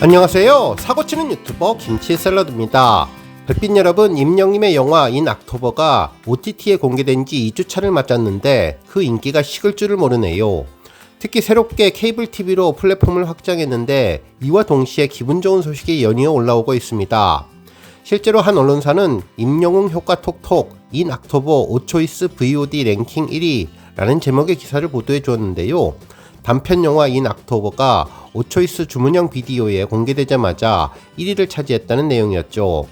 안녕하세요. 사고치는 유튜버 김치샐러드입니다. 별빛 여러분, 임영님의 영화 인 옥토버가 OTT에 공개된 지 2주차를 맞았는데 그 인기가 식을 줄을 모르네요. 특히 새롭게 케이블 TV로 플랫폼을 확장했는데 이와 동시에 기분 좋은 소식이 연이어 올라오고 있습니다. 실제로 한 언론사는 임영웅 효과 톡톡 인 옥토버 오초이스 VOD 랭킹 1위라는 제목의 기사를 보도해 주었는데요. 단편 영화 인 옥토버가 오초이스 주문형 비디오에 공개되자마자 1위를 차지했다는 내용이었죠.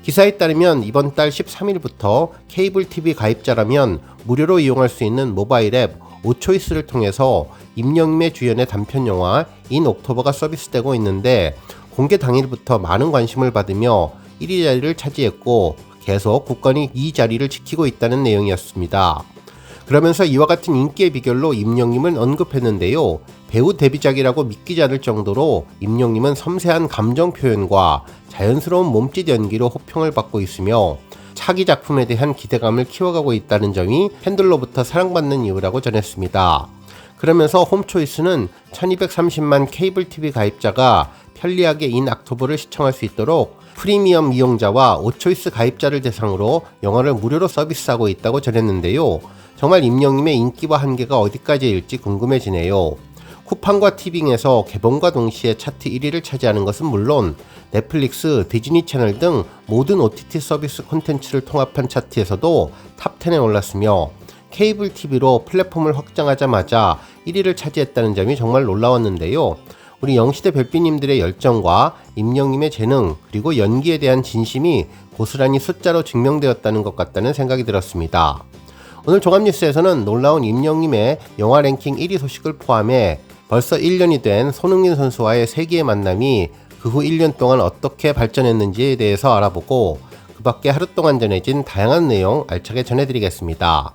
기사에 따르면 이번 달 13일부터 케이블 TV 가입자라면 무료로 이용할 수 있는 모바일 앱 오초이스를 통해서 임영님의 주연의 단편 영화 인 옥토버가 서비스되고 있는데 공개 당일부터 많은 관심을 받으며 1위 자리를 차지했고 계속 굳건히 이 자리를 지키고 있다는 내용이었습니다. 그러면서 이와 같은 인기의 비결로 임영님을 언급했는데요. 배우 데뷔작이라고 믿기지 않을 정도로 임영님은 섬세한 감정 표현과 자연스러운 몸짓 연기로 호평을 받고 있으며 차기 작품에 대한 기대감을 키워가고 있다는 점이 팬들로부터 사랑받는 이유라고 전했습니다. 그러면서 홈초이스는 1230만 케이블 TV 가입자가 편리하게 인 옥토버를 시청할 수 있도록 프리미엄 이용자와 오초이스 가입자를 대상으로 영화를 무료로 서비스하고 있다고 전했는데요. 정말 임영님의 인기와 한계가 어디까지일지 궁금해지네요. 쿠팡과 티빙에서 개봉과 동시에 차트 1위를 차지하는 것은 물론 넷플릭스, 디즈니 채널 등 모든 OTT 서비스 콘텐츠를 통합한 차트에서도 탑10에 올랐으며 케이블 TV로 플랫폼을 확장하자마자 1위를 차지했다는 점이 정말 놀라웠는데요. 우리 영시대 별빛님들의 열정과 임영님의 재능 그리고 연기에 대한 진심이 고스란히 숫자로 증명되었다는 것 같다는 생각이 들었습니다. 오늘 종합뉴스에서는 놀라운 임영님의 영화 랭킹 1위 소식을 포함해 벌써 1년이 된 손흥민 선수와의 세기의 만남이 그 후 1년 동안 어떻게 발전했는지에 대해서 알아보고 그 밖에 하루 동안 전해진 다양한 내용 알차게 전해드리겠습니다.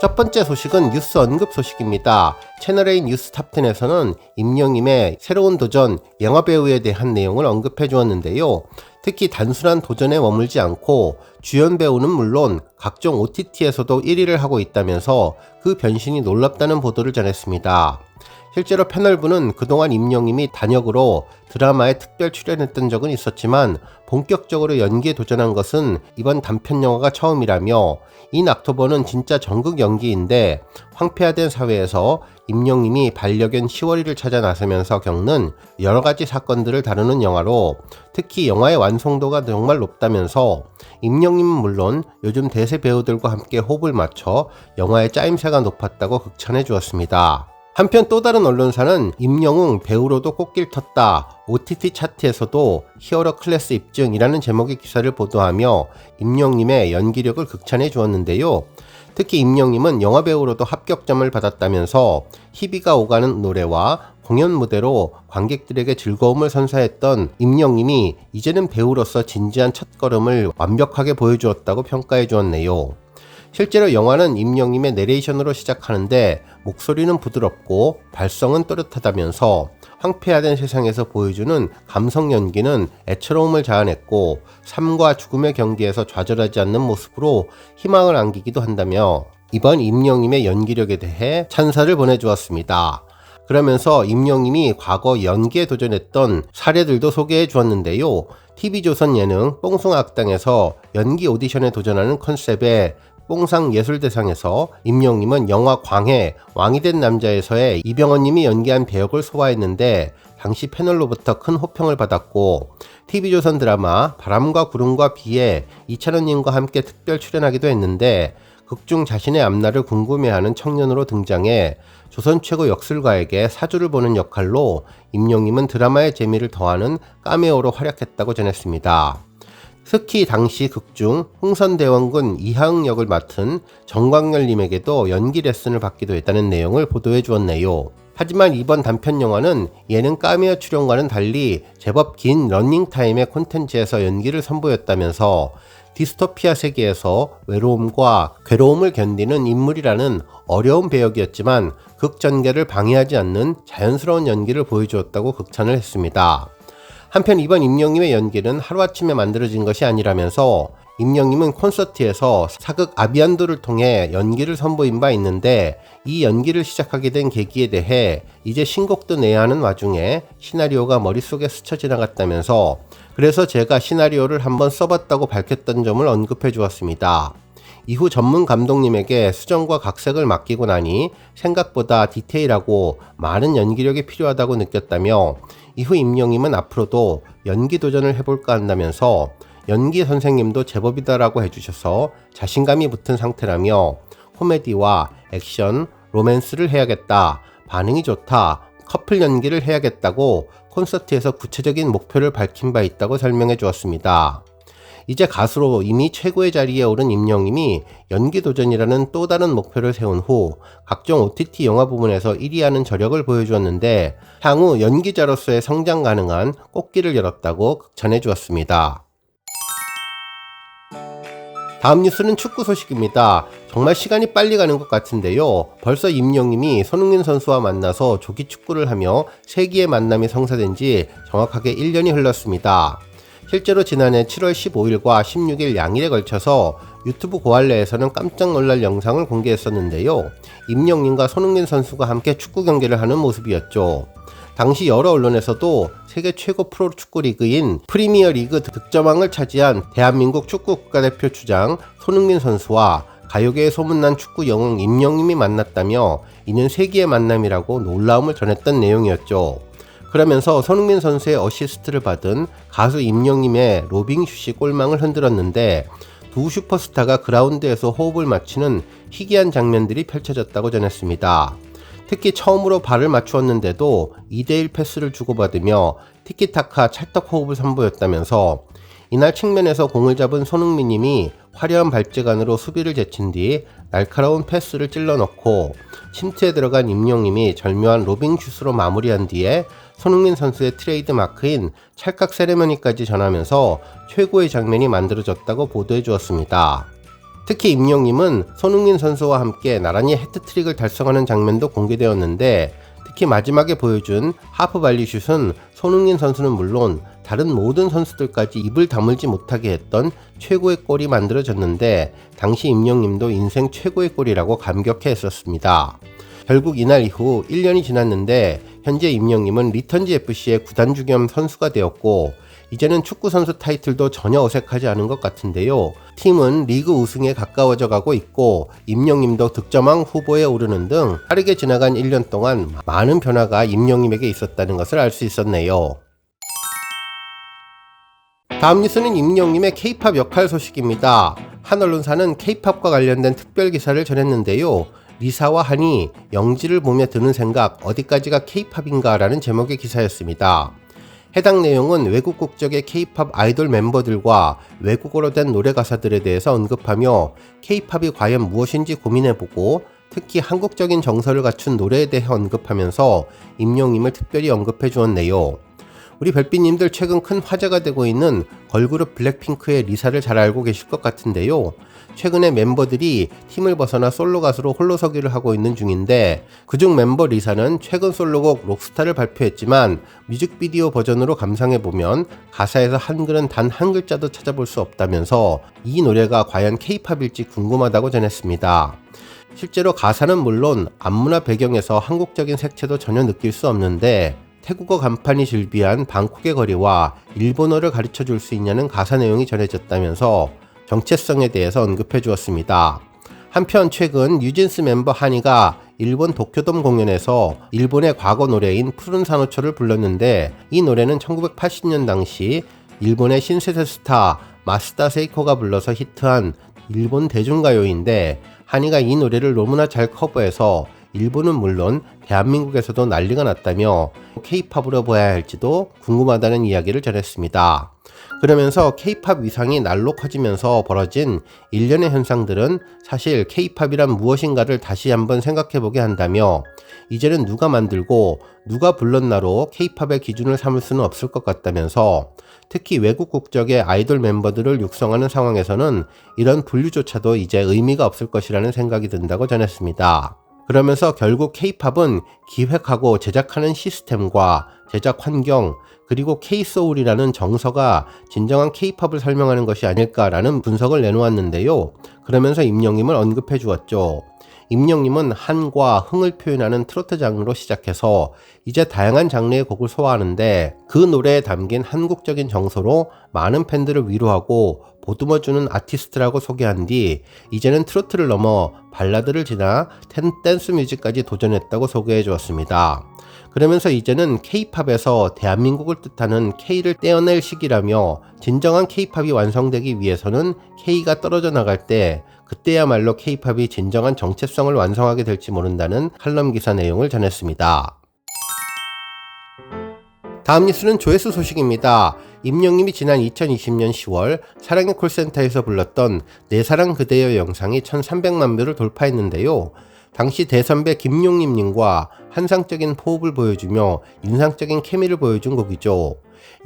첫 번째 소식은 뉴스 언급 소식입니다. 채널A 뉴스 탑10에서는 임영님의 새로운 도전, 영화배우에 대한 내용을 언급해 주었는데요. 특히 단순한 도전에 머물지 않고 주연 배우는 물론 각종 OTT에서도 1위를 하고 있다면서 그 변신이 놀랍다는 보도를 전했습니다. 실제로 패널부는 그동안 임영님이 단역으로 드라마에 특별 출연했던 적은 있었지만 본격적으로 연기에 도전한 것은 이번 단편 영화가 처음이라며 인 옥토버는 진짜 전극 연기인데 황폐화된 사회에서 임영님이 반려견 시월이를 찾아 나서면서 겪는 여러가지 사건들을 다루는 영화로 특히 영화의 완성도가 정말 높다면서 임영님은 물론 요즘 대세 배우들과 함께 호흡을 맞춰 영화의 짜임새가 높았다고 극찬해 주었습니다. 한편 또 다른 언론사는 임영웅 배우로도 꽃길 텄다. OTT 차트에서도 히어로 클래스 입증이라는 제목의 기사를 보도하며 임영님의 연기력을 극찬해 주었는데요. 특히 임영님은 영화배우로도 합격점을 받았다면서 희비가 오가는 노래와 공연 무대로 관객들에게 즐거움을 선사했던 임영님이 이제는 배우로서 진지한 첫걸음을 완벽하게 보여주었다고 평가해 주었네요. 실제로 영화는 임영님의 내레이션으로 시작하는데 목소리는 부드럽고 발성은 또렷하다면서 황폐화된 세상에서 보여주는 감성 연기는 애처로움을 자아냈고 삶과 죽음의 경계에서 좌절하지 않는 모습으로 희망을 안기기도 한다며 이번 임영님의 연기력에 대해 찬사를 보내주었습니다. 그러면서 임영님이 과거 연기에 도전했던 사례들도 소개해 주었는데요. TV조선 예능 뽕숭아학당에서 연기 오디션에 도전하는 컨셉의 뽕상 예술대상에서 임영님은 영화 광해 왕이 된 남자에서의 이병헌님이 연기한 배역을 소화했는데 당시 패널로부터 큰 호평을 받았고 TV조선 드라마 바람과 구름과 비에 이찬원님과 함께 특별 출연하기도 했는데 극중 자신의 앞날을 궁금해하는 청년으로 등장해 조선 최고 역술가에게 사주를 보는 역할로 임영님은 드라마의 재미를 더하는 카메오로 활약했다고 전했습니다. 특히 당시 극중 흥선대원군 이하응 역을 맡은 정광열님에게도 연기 레슨을 받기도 했다는 내용을 보도해 주었네요. 하지만 이번 단편 영화는 예능 카메오 출연과는 달리 제법 긴 러닝타임의 콘텐츠에서 연기를 선보였다면서 디스토피아 세계에서 외로움과 괴로움을 견디는 인물이라는 어려운 배역이었지만 극전개를 방해하지 않는 자연스러운 연기를 보여주었다고 극찬을 했습니다. 한편 이번 임영님의 연기는 하루아침에 만들어진 것이 아니라면서 임영님은 콘서트에서 사극 아비안도를 통해 연기를 선보인 바 있는데 이 연기를 시작하게 된 계기에 대해 이제 신곡도 내야 하는 와중에 시나리오가 머릿속에 스쳐 지나갔다면서 그래서 제가 시나리오를 한번 써봤다고 밝혔던 점을 언급해 주었습니다. 이후 전문 감독님에게 수정과 각색을 맡기고 나니 생각보다 디테일하고 많은 연기력이 필요하다고 느꼈다며 이후 임영님은 앞으로도 연기 도전을 해볼까 한다면서 연기 선생님도 제법이다라고 해주셔서 자신감이 붙은 상태라며 코미디와 액션, 로맨스를 해야겠다, 반응이 좋다, 커플 연기를 해야겠다고 콘서트에서 구체적인 목표를 밝힌 바 있다고 설명해 주었습니다. 이제 가수로 이미 최고의 자리에 오른 임영님이 연기 도전이라는 또 다른 목표를 세운 후 각종 OTT 영화 부문에서 1위하는 저력을 보여주었는데 향후 연기자로서의 성장 가능한 꽃길을 열었다고 전해 주었습니다. 다음 뉴스는 축구 소식입니다. 정말 시간이 빨리 가는 것 같은데요. 벌써 임영님이 손흥민 선수와 만나서 조기 축구를 하며 세기의 만남이 성사된 지 정확하게 1년이 흘렀습니다. 실제로 지난해 7월 15일과 16일 양일에 걸쳐서 유튜브 고할래에서는 깜짝 놀랄 영상을 공개했었는데요. 임영님과 손흥민 선수가 함께 축구 경기를 하는 모습이었죠. 당시 여러 언론에서도 세계 최고 프로축구 리그인 프리미어리그 득점왕을 차지한 대한민국 축구 국가대표 주장 손흥민 선수와 가요계에 소문난 축구 영웅 임영님이 만났다며 이는 세기의 만남이라고 놀라움을 전했던 내용이었죠. 그러면서 손흥민 선수의 어시스트를 받은 가수 임영님의 로빙슛이 골망을 흔들었는데 두 슈퍼스타가 그라운드에서 호흡을 맞추는 희귀한 장면들이 펼쳐졌다고 전했습니다. 특히 처음으로 발을 맞추었는데도 2대1 패스를 주고받으며 티키타카 찰떡 호흡을 선보였다면서 이날 측면에서 공을 잡은 손흥민님이 화려한 발재간으로 수비를 제친 뒤 날카로운 패스를 찔러 넣고 침투에 들어간 임영님이 절묘한 로빙슛으로 마무리한 뒤에 손흥민 선수의 트레이드 마크인 찰칵 세레머니까지 전하면서 최고의 장면이 만들어졌다고 보도해 주었습니다. 특히 임영님은 손흥민 선수와 함께 나란히 해트트릭을 달성하는 장면도 공개되었는데 특히 마지막에 보여준 하프 발리슛은 손흥민 선수는 물론 다른 모든 선수들까지 입을 다물지 못하게 했던 최고의 골이 만들어졌는데 당시 임영님도 인생 최고의 골이라고 감격해 했었습니다. 결국 이날 이후 1년이 지났는데 현재 임영님은 리턴즈 FC의 구단주 겸 선수가 되었고 이제는 축구선수 타이틀도 전혀 어색하지 않은 것 같은데요. 팀은 리그 우승에 가까워져 가고 있고 임영님도 득점왕 후보에 오르는 등 빠르게 지나간 1년 동안 많은 변화가 임영님에게 있었다는 것을 알 수 있었네요. 다음 뉴스는 임영님의 K-POP 역할 소식입니다. 한 언론사는 K-POP과 관련된 특별 기사를 전했는데요. 리사와 한이 영지를 보며 드는 생각 어디까지가 K-POP인가 라는 제목의 기사였습니다. 해당 내용은 외국 국적의 K-POP 아이돌 멤버들과 외국어로 된 노래 가사들에 대해서 언급하며 K-POP이 과연 무엇인지 고민해보고 특히 한국적인 정서를 갖춘 노래에 대해 언급하면서 임영님을 특별히 언급해 주었네요. 우리 별빛님들 최근 큰 화제가 되고 있는 걸그룹 블랙핑크의 리사를 잘 알고 계실 것 같은데요. 최근에 멤버들이 팀을 벗어나 솔로 가수로 홀로서기를 하고 있는 중인데 그중 멤버 리사는 최근 솔로곡 록스타를 발표했지만 뮤직비디오 버전으로 감상해보면 가사에서 한글은 단 한 글자도 찾아볼 수 없다면서 이 노래가 과연 K-POP일지 궁금하다고 전했습니다. 실제로 가사는 물론 안무나 배경에서 한국적인 색채도 전혀 느낄 수 없는데 태국어 간판이 즐비한 방콕의 거리와 일본어를 가르쳐 줄 수 있냐는 가사 내용이 전해졌다면서 정체성에 대해서 언급해 주었습니다. 한편 최근 뉴진스 멤버 한이가 일본 도쿄돔 공연에서 일본의 과거 노래인 푸른 산호초를 불렀는데 이 노래는 1980년 당시 일본의 신세대 스타 마스다 세이코가 불러서 히트한 일본 대중가요인데 한이가 이 노래를 너무나 잘 커버해서 일본은 물론 대한민국에서도 난리가 났다며 K-POP으로 보아야 할지도 궁금하다는 이야기를 전했습니다. 그러면서 K-POP 위상이 날로 커지면서 벌어진 일련의 현상들은 사실 K-POP이란 무엇인가를 다시 한번 생각해보게 한다며 이제는 누가 만들고 누가 불렀나로 K-POP의 기준을 삼을 수는 없을 것 같다면서 특히 외국 국적의 아이돌 멤버들을 육성하는 상황에서는 이런 분류조차도 이제 의미가 없을 것이라는 생각이 든다고 전했습니다. 그러면서 결국 K-팝은 기획하고 제작하는 시스템과 제작 환경, 그리고 K-소울이라는 정서가 진정한 K-팝을 설명하는 것이 아닐까라는 분석을 내놓았는데요. 그러면서 임영님을 언급해 주었죠. 임영님은 한과 흥을 표현하는 트로트 장르로 시작해서 이제 다양한 장르의 곡을 소화하는데 그 노래에 담긴 한국적인 정서로 많은 팬들을 위로하고 보듬어주는 아티스트라고 소개한 뒤 이제는 트로트를 넘어 발라드를 지나 댄스 뮤직까지 도전했다고 소개해 주었습니다. 그러면서 이제는 K-팝에서 대한민국을 뜻하는 K를 떼어낼 시기라며 진정한 K-팝이 완성되기 위해서는 K가 떨어져 나갈 때 그때야말로 K-팝이 진정한 정체성을 완성하게 될지 모른다는 칼럼 기사 내용을 전했습니다. 다음 뉴스는 조회수 소식입니다. 임영님이 지난 2020년 10월 사랑의 콜센터에서 불렀던 내 사랑 그대여 영상이 1300만 뷰를 돌파했는데요. 당시 대선배 김용림님과 환상적인 호흡을 보여주며 인상적인 케미를 보여준 곡이죠.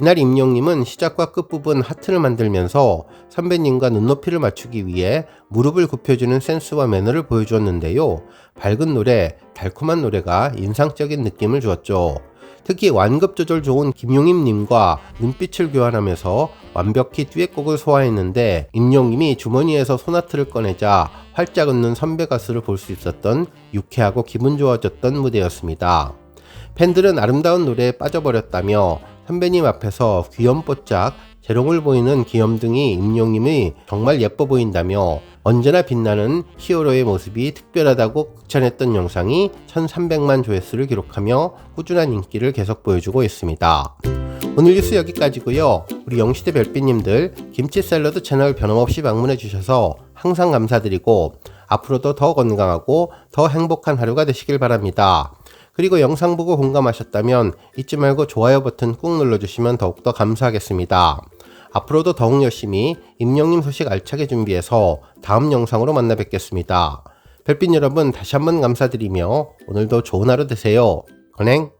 이날 임영님은 시작과 끝부분 하트를 만들면서 선배님과 눈높이를 맞추기 위해 무릎을 굽혀주는 센스와 매너를 보여주었는데요. 밝은 노래, 달콤한 노래가 인상적인 느낌을 주었죠. 특히 완급 조절 좋은 김용임님과 눈빛을 교환하면서 완벽히 듀엣곡을 소화했는데 임영님이 주머니에서 소나트를 꺼내자 활짝 웃는 선배 가수를 볼 수 있었던 유쾌하고 기분 좋아졌던 무대였습니다. 팬들은 아름다운 노래에 빠져버렸다며 선배님 앞에서 귀염뽀짝 재롱을 보이는 귀염둥이 임영님이 정말 예뻐 보인다며 언제나 빛나는 히어로의 모습이 특별하다고 극찬했던 영상이 1300만 조회수를 기록하며 꾸준한 인기를 계속 보여주고 있습니다. 오늘 뉴스 여기까지고요. 우리 영시대 별빛님들 김치 샐러드 채널 변함없이 방문해 주셔서 항상 감사드리고 앞으로도 더 건강하고 더 행복한 하루가 되시길 바랍니다. 그리고 영상 보고 공감하셨다면 잊지 말고 좋아요 버튼 꾹 눌러주시면 더욱더 감사하겠습니다. 앞으로도 더욱 열심히 임영님 소식 알차게 준비해서 다음 영상으로 만나 뵙겠습니다. 별빛 여러분 다시 한번 감사드리며 오늘도 좋은 하루 되세요. 건행!